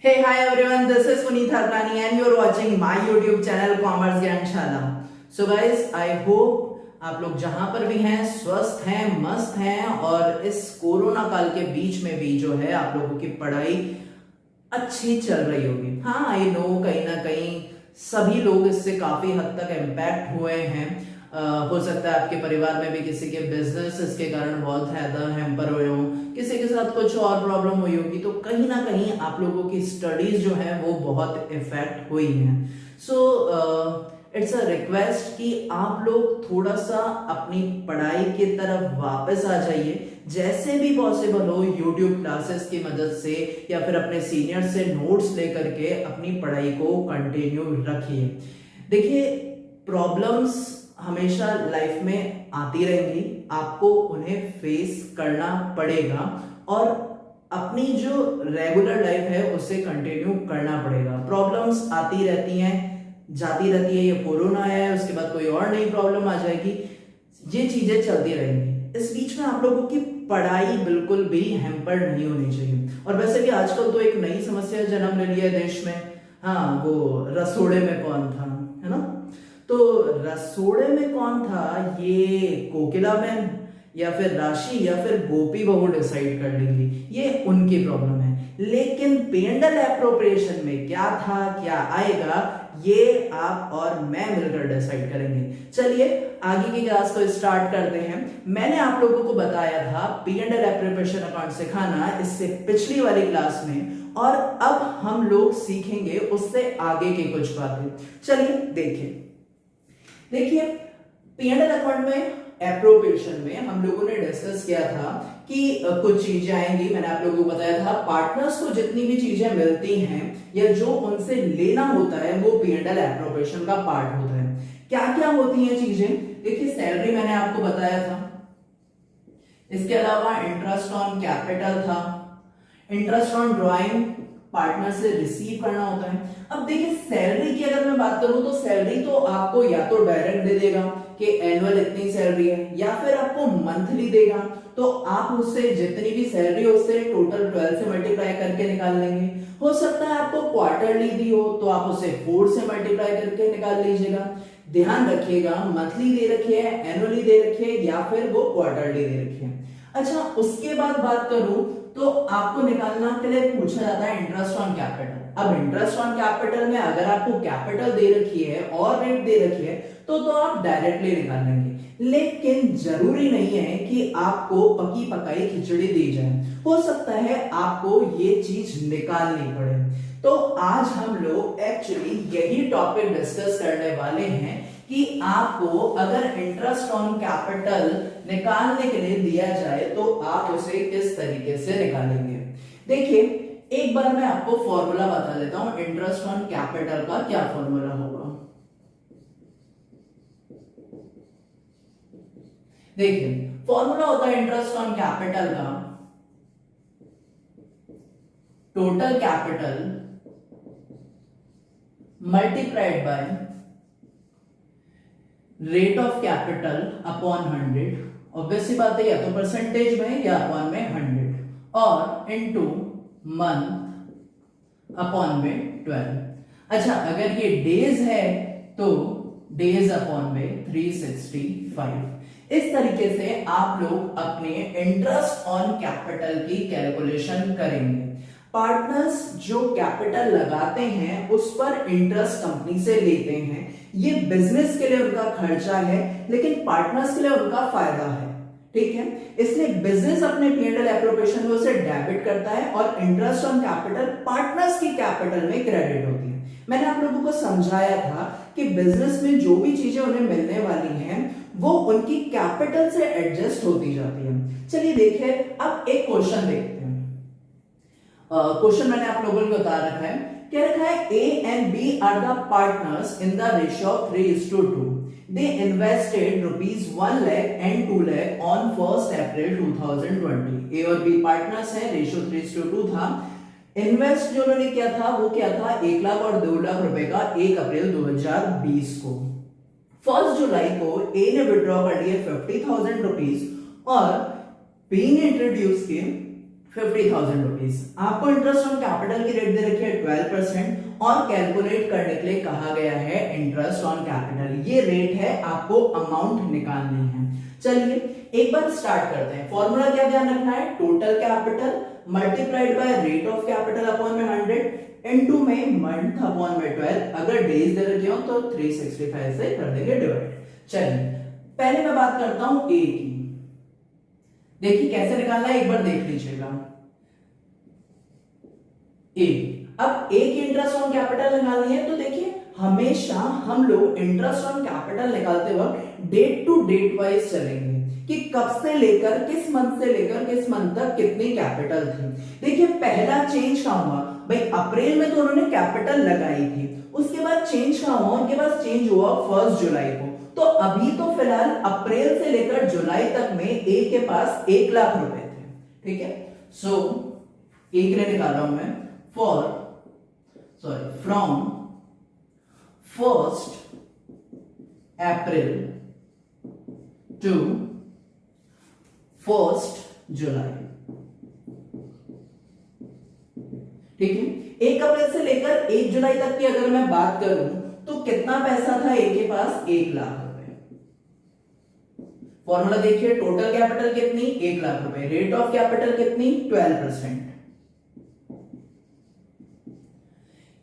Hey, hi everyone, this is Puneet Harpani and you're watching my YouTube channel Commerce Gyanशाला. So guys, I hope आप लोग जहां पर भी हैं स्वस्थ हैं, मस्त हैं और इस कोरोना काल के बीच में भी जो है आप लोगों की पढ़ाई अच्छी चल रही होगी। हाँ, आई नो कहीं ना कहीं सभी लोग इससे काफी हद तक इम्पैक्ट हुए हैं। हो सकता है आपके परिवार में भी किसी के बिजनेस इसके कारण बहुत ज्यादा हैम्पर हुए हों, किसी के साथ कुछ और प्रॉब्लम हुई होगी, तो कहीं ना कहीं आप लोगों की स्टडीज जो है वो बहुत इफेक्ट हुई हैं। सो इट्स अ रिक्वेस्ट कि आप लोग थोड़ा सा अपनी पढ़ाई की तरफ वापस आ जाइए, जैसे भी पॉसिबल हो यूट्यूब क्लासेस की मदद से या फिर अपने सीनियर से नोट्स लेकर के अपनी पढ़ाई को कंटिन्यू रखिए। देखिए, प्रॉब्लम्स हमेशा लाइफ में आती रहेंगी, आपको उन्हें फेस करना पड़ेगा और अपनी जो रेगुलर लाइफ है उसे कंटिन्यू करना पड़ेगा। प्रॉब्लम्स आती रहती हैं, जाती रहती है। ये कोरोना है, उसके बाद कोई और नई प्रॉब्लम आ जाएगी, ये चीजें चलती रहेंगी। इस बीच में आप लोगों की पढ़ाई बिल्कुल भी हैम्पर्ड नहीं होनी चाहिए। और वैसे भी आजकल तो एक नई समस्या जन्म ले लिया है देश में। हाँ, वो रसोड़े में कौन था, है ना? तो रसोड़े में कौन था, ये कोकिला मैम या फिर राशि या फिर गोपी बहू डिसाइड कर लेंगी, ये उनकी प्रॉब्लम है। लेकिन पेंडल एप्रोप्रिएशन में क्या था, क्या आएगा, ये आप और मैं मिलकर डिसाइड करेंगे। चलिए आगे की क्लास को स्टार्ट करते हैं। मैंने आप लोगों को बताया था पेंडल एप्रोप्रिएशन अकाउंट सिखाना इससे पिछली वाली क्लास में, और अब हम लोग सीखेंगे उससे आगे की कुछ बातें। चलिए देखिए, पीएनएल अकाउंट में एप्रोप्रिएशन में हम लोगों ने डिस्कस किया था कि कुछ चीजें आएंगी। मैंने आप लोगों को बताया था पार्टनर्स को जितनी भी चीजें मिलती हैं या जो उनसे लेना होता है वो पीएनएल एप्रोप्रिएशन का पार्ट होता है। क्या क्या होती हैं चीजें? देखिए, सैलरी मैंने आपको बताया था, इसके अलावा इंटरेस्ट ऑन कैपिटल था, इंटरेस्ट ऑन ड्रॉइंग पार्टनर से रिसीव करना होता है। अब देखिए, सैलरी की अगर मैं बात करूं तो सैलरी तो आपको या तो डायरेक्ट दे देगा कि एनुअल इतनी सैलरी है, या फिर आपको मंथली देगा, तो आप उससे जितनी भी सैलरी हो उससे टोटल 12 से मल्टीप्लाई करके निकाल लेंगे। हो सकता है आपको क्वार्टरली दी हो तो आप उसे 4 से मल्टीप्लाई करके निकाल लीजिएगा। ध्यान रखिएगा, मंथली दे रखी है, एनुअली दे रखी है, या फिर वो क्वार्टरली दे रखी है। अच्छा, उसके बाद बात करूं तो आपको निकालना के लिए पूछा जाता है इंटरेस्ट ऑन कैपिटल। अब इंटरेस्ट ऑन कैपिटल में अगर आपको कैपिटल दे रखी है और रेट दे रखी है तो आप डायरेक्टली निकाल लेंगे। लेकिन जरूरी नहीं है कि आपको पकी पकाई खिचड़ी दी जाए, हो सकता है आपको ये चीज निकालनी पड़े। तो आज हम लोग एक्चुअली यही टॉपिक डिस्कस करने वाले हैं कि आपको अगर इंटरेस्ट ऑन कैपिटल निकालने के लिए दिया जाए तो आप उसे किस तरीके से निकालेंगे। देखिए, एक बार मैं आपको फॉर्मूला बता देता हूं इंटरेस्ट ऑन कैपिटल का। क्या फॉर्मूला होगा? देखिए, फॉर्मूला होता है इंटरेस्ट ऑन कैपिटल का total capital multiplied by rate of capital upon 100। Obviously बात है, या तो परसेंटेज में या अपॉन में 100, और इनटू मंथ अपॉन में 12। अच्छा, अगर ये डेज है तो डेज अपॉन में 365। इस तरीके से आप लोग अपने इंटरेस्ट ऑन कैपिटल की कैलकुलेशन करेंगे। पार्टनर्स जो कैपिटल लगाते हैं उस पर इंटरेस्ट कंपनी से लेते हैं। ये बिजनेस के लिए उनका खर्चा है, लेकिन पार्टनर्स के लिए उनका फायदा है। ठीक है, इसलिए बिजनेस अपने पीएनएल एप्रोप्रिएशन में उसे डेबिट करता है और इंटरेस्ट ऑन कैपिटल पार्टनर्स की कैपिटल में क्रेडिट होती है। मैंने आप लोगों को समझाया था कि बिजनेस में जो भी चीजें उन्हें मिलने वाली हैं वो उनकी कैपिटल से एडजस्ट होती जाती है। चलिए देखिए, अब एक क्वेश्चन देखते हैं। क्वेश्चन मैंने आप लोगों को बता रखा है, क्या रखा है? A and B are the partners in the ratio of 3:2. They invested rupees 1 lakh and 2 lakh on 1st April 2020. A और B पार्टनर्स हैं, रेशियो 3:2 था। इन्वेस्ट जो उन्होंने किया था वो क्या था? 1 लाख और 2 लाख रुपए का 1 अप्रैल 2020 को। 1 जुलाई को A ने विड्रॉ कर लिए 50,000 रुपीज और B ने इंट्रोड्यूस किए 50,000 रुपीज। आपको इंटरेस्ट ऑन कैपिटल की रेट दे रखी है 12% और कैलकुलेट करने के लिए कहा गया है इंटरेस्ट ऑन कैपिटल। ये रेट है, आपको अमाउंट निकालनी है। चलिए एक बार स्टार्ट करते हैं। फॉर्मूला क्या ध्यान रखना है, total capital multiplied by rate of capital upon में 100 इनटू में मंथ अपॉन में 12। अगर डेज दे रखे हो तो 365 से कर देंगे डिवाइड। चलिए पहले मैं बात करता हूं ए की। देखिए कैसे निकालना है, एक बार देख लीजिएगा। ए, अब ए की इंटरेस्ट ऑन कैपिटल निकालनी है तो देखिए हमेशा हम लोग इंटरेस्ट ऑन कैपिटल निकालते वक्त डेट टू डेट वाइज चलेंगे कि कब से लेकर किस मंथ से लेकर किस मंथ तक कितनी कैपिटल थी। देखिए पहला चेंज कहां हुआ भाई, अप्रैल में तो उन्होंने कैपिटल लगाई थी, उसके बाद चेंज कहां हुआ, उनके पास चेंज हुआ 1 जुलाई को। तो अभी तो फिलहाल अप्रैल से लेकर जुलाई तक में ए के पास 1 लाख रुपए थे, ठीक है। सो ए के लिए निकाल रहा हूं मैं, फ्रॉम 1 अप्रैल टू 1 जुलाई, ठीक है। 1 अप्रैल से लेकर 1 जुलाई तक की अगर मैं बात करूं तो कितना पैसा था ए के पास, 1 लाख रुपए। फॉर्मूला देखिए, टोटल कैपिटल कितनी, 1 लाख रुपए, रेट ऑफ कैपिटल कितनी, 12%।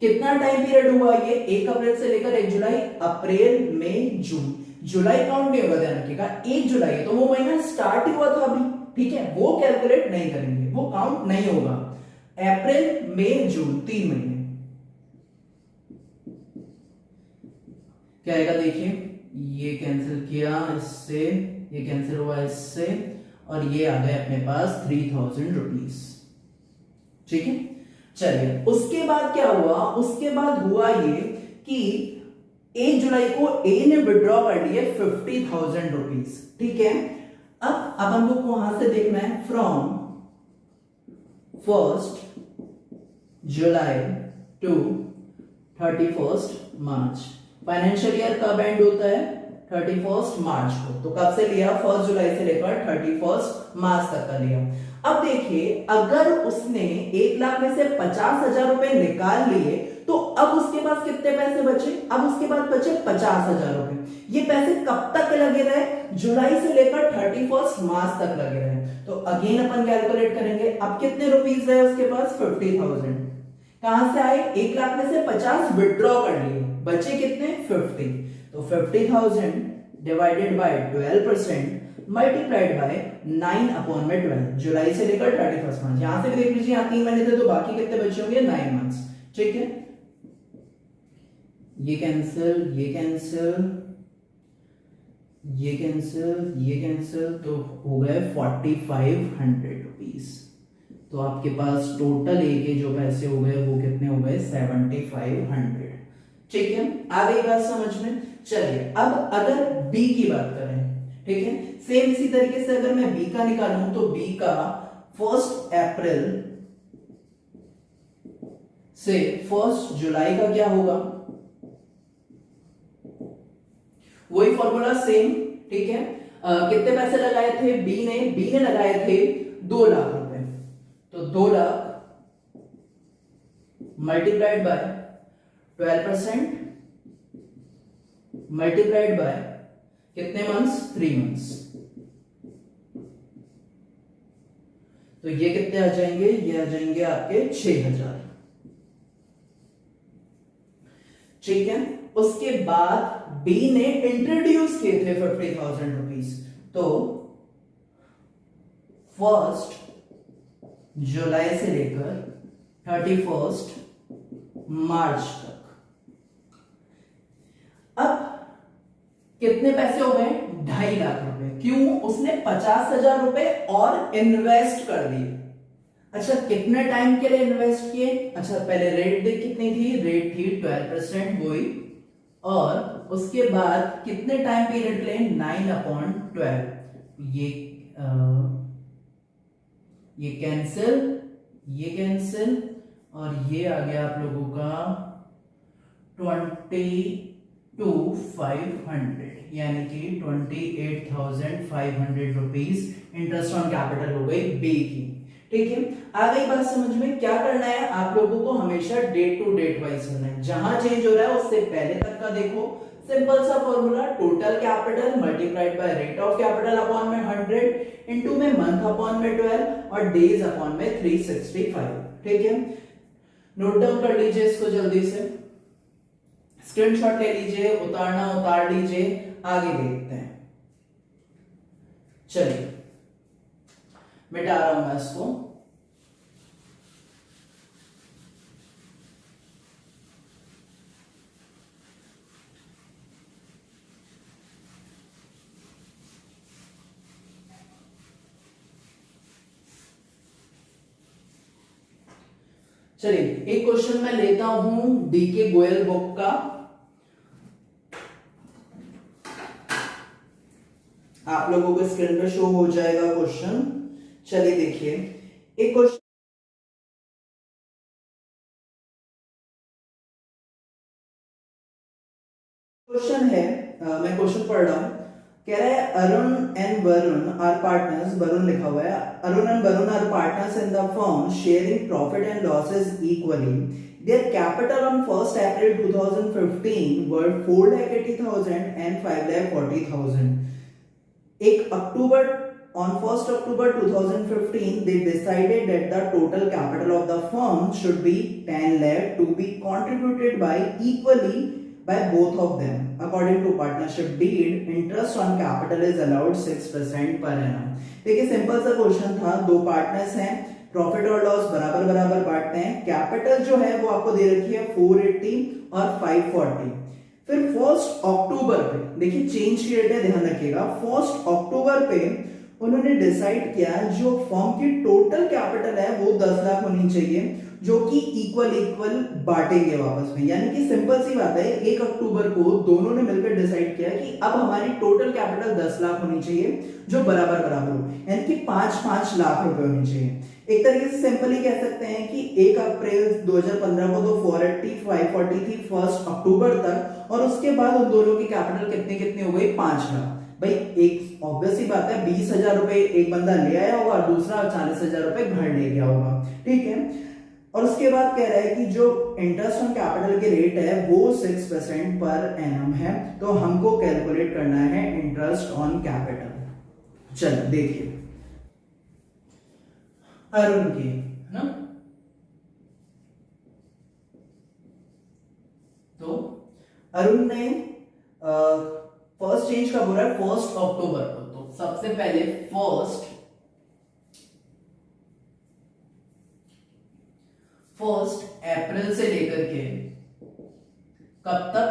कितना टाइम पीरियड हुआ ये, 1 अप्रैल से लेकर 1 जुलाई, अप्रैल मई जून। जुलाई काउंट नहीं होगा, ध्यान रखिएगा 1 जुलाई है तो वो महीना स्टार्ट ही हुआ था अभी, ठीक है, वो कैलकुलेट नहीं करेंगे, वो काउंट नहीं होगा। अप्रैल मई जून 3 महीने क्या आएगा, देखिए ये कैंसिल किया इससे, ये कैंसिल हुआ इससे, और ये आ गए अपने पास 3000 रुपीज, ठीक है। चलिए उसके बाद क्या हुआ, उसके बाद हुआ ये कि 1 जुलाई को ए ने विड्रॉ कर लिए 50,000 रुपीज, ठीक है। अब अपन को वहां से देखना है from 1 July to 31 March. Financial year कब एंड होता है, 31 मार्च को, तो कब से लिया, 1 जुलाई से लेकर 31 मार्च तक का लिया। अब देखिए अगर उसने 1 लाख में से 50,000 रुपए निकाल लिए तो अब उसके पास कितने पैसे बचे, अब उसके पास बचे 50,000 रुपए। ये पैसे कब तक लगे रहे, जुलाई से लेकर 31 मार्च तक लगे रहे। तो अगेन अपन कैलकुलेट करेंगे, अब कितने रुपीस है उसके पास, 50,000। कहां से आए, 1 लाख में से 50 विड्रॉ कर लिए, बचे कितने, 50। तो 50,000 divided by 12% multiplied by 9 upon में 12, जुलाई से लेकर 31 मार्च। यहां से भी देख लीजिए, यहां 3 महीने थे तो बाकी कितने बचे होंगे, 9 मंथ्स, ठीक है। ये कैंसिल, ये कैंसिल, ये कैंसिल, ये कैंसिल, तो हो गए 4500 रुपीज। तो आपके पास टोटल ए के जो पैसे हो गए वो कितने हो गए, 7500, ठीक है। आ गई बात समझ में। चलिए अब अगर बी की बात करें, ठीक है, सेम इसी तरीके से अगर मैं बी का निकालूं तो बी का 1 अप्रैल से 1 जुलाई का क्या होगा, वही फॉर्मूला सेम, ठीक है। कितने पैसे लगाए थे बी ने लगाए थे 2 लाख रुपए, तो 2 lakh multiplied by 12% multiplied by कितने मंथ्स, 3 मंथ्स। तो ये कितने आ जाएंगे, ये आ जाएंगे आपके 6,000, ठीक है। उसके बाद बी ने इंट्रोड्यूस किए थे 50,000 रुपीज, तो 1 जुलाई से लेकर 31 मार्च तक। अब कितने पैसे हो गए, 2.5 लाख रुपए। क्यों, उसने 50,000 रुपए और इन्वेस्ट कर दिए। अच्छा कितने टाइम के लिए इन्वेस्ट किए, अच्छा पहले रेट देख कितनी थी, रेट थी 12% वही, और उसके बाद कितने टाइम पीरियड के लिए, 9/12। ये कैंसिल, ये कैंसिल, और ये आ गया आप लोगों का 22,500, यानी कि 28,500 रुपीज इंटरेस्ट ऑन कैपिटल हो गई बी की, ठीक है, आ गई बात समझ में। क्या करना है आप लोगों को, हमेशा डेट टू डेट वाइज करना है, जहां चेंज हो रहा है उससे पहले तक का देखो। सिंपल सा formula, total capital multiplied by rate of capital upon में 100 इनटू में मंथ अपॉन में 12 और डेज अपॉन में 365। ठीक है, नोट डाउन कर लीजिए इसको जल्दी से, स्क्रीनशॉट ले लीजिए, उतारना उतार लीजिए, आगे देखते हैं। चलिए मिटा रहा हूं मैं इसको। चलिए एक क्वेश्चन मैं लेता हूं डीके गोयल बुक का, आप लोगों को स्क्रीन पर शो हो जाएगा क्वेश्चन। चलिए देखिए, एक क्वेश्चन है, मैं क्वेश्चन पढ़ रहा हूं। कह रहा है Arun and Varun are partners, Varun लिखा हुआ है, Arun and Varun are partners in the firm sharing profit and losses equally. Their capital on 1st April 2015 were 4,80,000 and 5,40,000. एक अक्टूबर on 1st October 2015 they decided that the total capital of the firm should be 10 lakh to be contributed by equally by both of them. According to partnership deed, interest on capital is allowed 6% per annum. देखिए simple सा question था, दो partners हैं, profit और loss बराबर बराबर बांटते हैं, कैपिटल जो है वो आपको दे रखी है 480 और 540। फिर 1 अक्टूबर पे, देखिए चेंज की डेट है ध्यान रखिएगा, 1 अक्टूबर पे उन्होंने डिसाइड किया जो फर्म की टोटल कैपिटल है वो 10 लाख होनी चाहिए, जो कि इक्वल इक्वल बांटेंगे वापस में। यानी कि सिंपल सी बात है, 1 अक्टूबर को दोनों ने मिलकर डिसाइड किया कि अब हमारी टोटल कैपिटल 10 लाख होनी चाहिए जो बराबर बराबर हो, यानी कि 5-5 लाख रुपए होनी चाहिए। एक तरीके से सिंपली कह सकते हैं कि 1 अप्रैल 2015 को तो 480 540 थी 1 अक्टूबर तक, और उसके बाद उन दोनों की कैपिटल कितनी कितनी हो गई, 5 लाख। भाई एक ऑब्वियस सी बात है, 20,000 रुपए एक बंदा ले आया होगा, दूसरा 40,000 रुपए घर ले गया होगा। ठीक है, और उसके बाद कह रहा है कि जो इंटरेस्ट ऑन कैपिटल के रेट है वो 6% पर एनम है, तो हमको कैलकुलेट करना है इंटरेस्ट ऑन कैपिटल। चलो देखिए अरुण की ना, तो अरुण ने फर्स्ट चेंज कब हो रहा है, 1 अक्टूबर को। तो सबसे पहले 1 अप्रैल से लेकर के कब तक,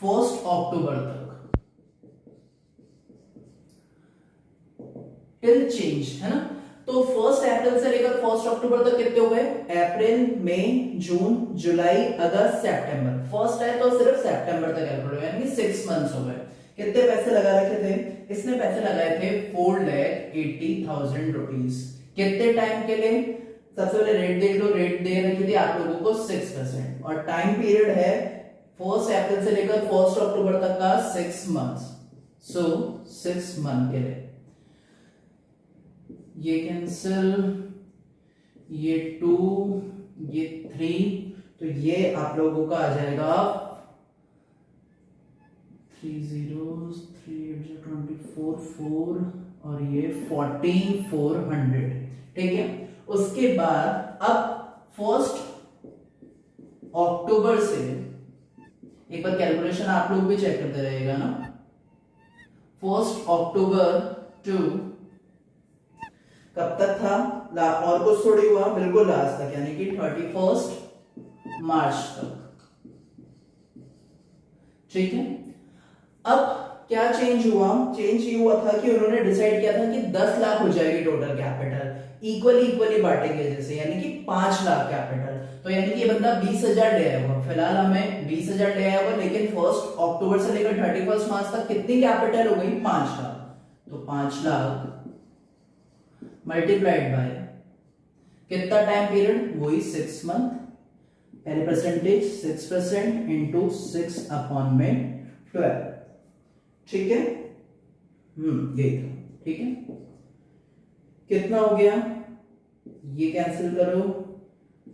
1 अक्टूबर तक टिल चेंज, है ना। तो 1 अप्रैल से लेकर 1 अक्टूबर तक कितने हो गए, अप्रैल मई जून जुलाई अगस्त सितंबर, फर्स्ट है तो सिर्फ सितंबर तक कैलकुलेट, यानी 6 मंथ्स हो गए। कितने पैसे लगा रखे थे, इसने पैसे लगाए थे 4,80,000 रुपीज। कितने टाइम के लिए, सबसे पहले रेट देख लो, रेट दे रखी थी आप लोगों को 6%, और टाइम पीरियड है 1 अप्रैल से लेकर 1 अक्टूबर तक का 6 मंथ्स, सो 6 मंथ के लिए ये कैंसिल, ये 2, ये 3, तो ये आप लोगों का आ जाएगा 3 zeros 3 24 4 और ये 14,400। ठीक है, उसके बाद अब 1 अक्टूबर से एक बार कैलकुलेशन आप लोग भी चेक करते रहेगा ना, 1 अक्टूबर टू कब तक था, और कुछ थोड़ी हुआ, बिल्कुल लास्ट तक, यानी कि 31 मार्च तक। ठीक है, अब क्या चेंज हुआ, चेंज ये हुआ था कि उन्होंने डिसाइड किया था कि 10 लाख हो जाएगी टोटल कैपिटल, इक्वली बांटेंगे जैसे, यानी कि 5 लाख कैपिटल। तो यानी कि ये बंदा 20,000 ले आया हुआ, फिलहाल हमें 20,000 ले आया हुआ, लेकिन 1 अक्टूबर से लेकर 31 मार्च तक कितनी कैपिटल हो गई, 5 लाख। तो 5 लाख मल्टीप्लाइड बाय कितना टाइम पीरियड, वही 6 मंथ, पहले परसेंटेज 6% इंटू 6 अपॉन में 12। ठीक है, यही था। ठीक है, कितना हो गया, ये कैंसिल करो,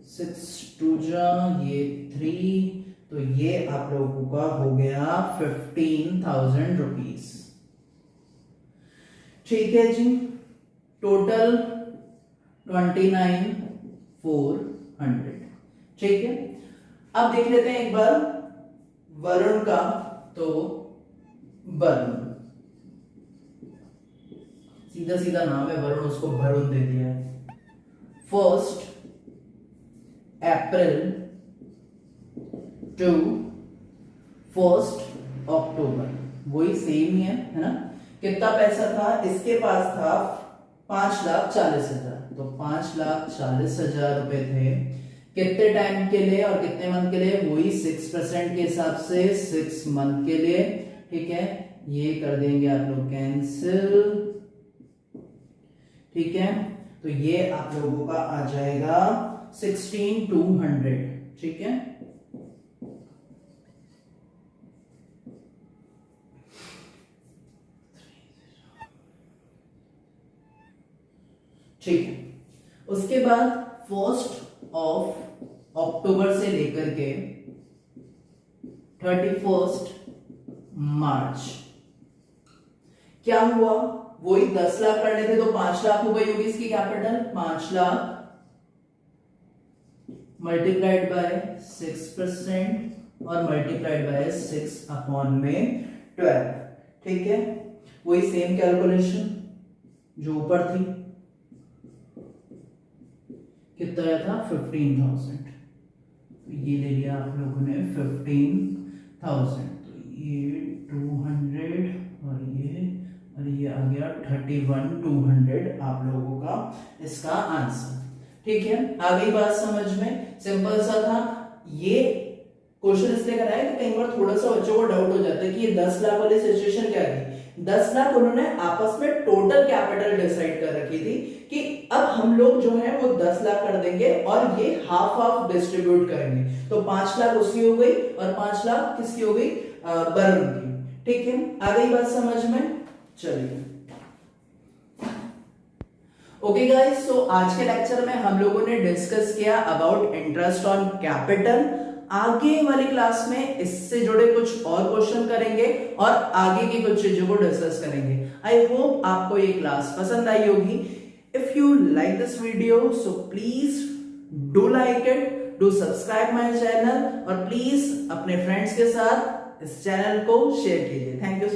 6 2 जा ये 3, तो ये आप लोगों का हो गया 15,000 रुपीज। ठीक है जी, टोटल 29,400। ठीक है, अब देख लेते हैं एक बार वरुण का। तो वरुण, सीधा सीधा नाम है वरुण, उसको वरुण दे दिया है। 1 अप्रैल टू 1 अक्टूबर, वही सेम ही है ना। कितना पैसा था इसके पास, था 5,40,000, तो 5,40,000 रुपए थे। कितने टाइम के लिए और कितने मंथ के लिए, वही 6% के हिसाब से 6 मंथ के लिए। ठीक है, ये कर देंगे आप लोग कैंसिल। ठीक है, तो ये आप लोगों का आ जाएगा 16,200। ठीक है, ठीक है। उसके बाद 1 अक्टूबर से लेकर के 31 मार्च क्या हुआ, वही 10 लाख करने थे, तो 5 लाख हो गई होगी इसकी कैपिटल। 5 लाख मल्टीप्लाइड बाय 6% और मल्टीप्लाइड बाय 6/12। ठीक है, वही सेम कैलकुलेशन जो ऊपर थी। कितना आया था, 15,000, तो ये ले लिया आप लोगों ने 15,000, तो ये 200 और ये आ गया 31,200 आप लोगों का इसका आंसर। ठीक है, आ गई बात समझ में, सिंपल सा था। ये क्वेश्चन इसलिए कराया कि कई बार थोड़ा सा बच्चों को डाउट हो जाता है कि ये 10 लाख वाली सिचुएशन क्या थी। 10 लाख उन्होंने आपस में टोटल कैपिटल डिसाइड कर रखी थी कि अब हम लोग जो है वो 10 लाख कर देंगे और ये हाफ हाफ डिस्ट्रीब्यूट करेंगे। तो 5 लाख उसकी हो गई और 5 लाख किसकी हो गई, वरुण की। ठीक है, आ गई बात समझ में। चलिए, ओके गाइस, सो आज के लेक्चर में हम लोगों ने डिस्कस किया अबाउट इंटरेस्ट ऑन कैपिटल। आगे वाली क्लास में इससे जुड़े कुछ और क्वेश्चन करेंगे और आगे की कुछ चीजों को डिस्कस करेंगे। आई होप आपको ये क्लास पसंद आई होगी। If you like this video so please do like it, do subscribe my channel और प्लीज अपने फ्रेंड्स के साथ इस चैनल को शेयर कीजिए। Thank you.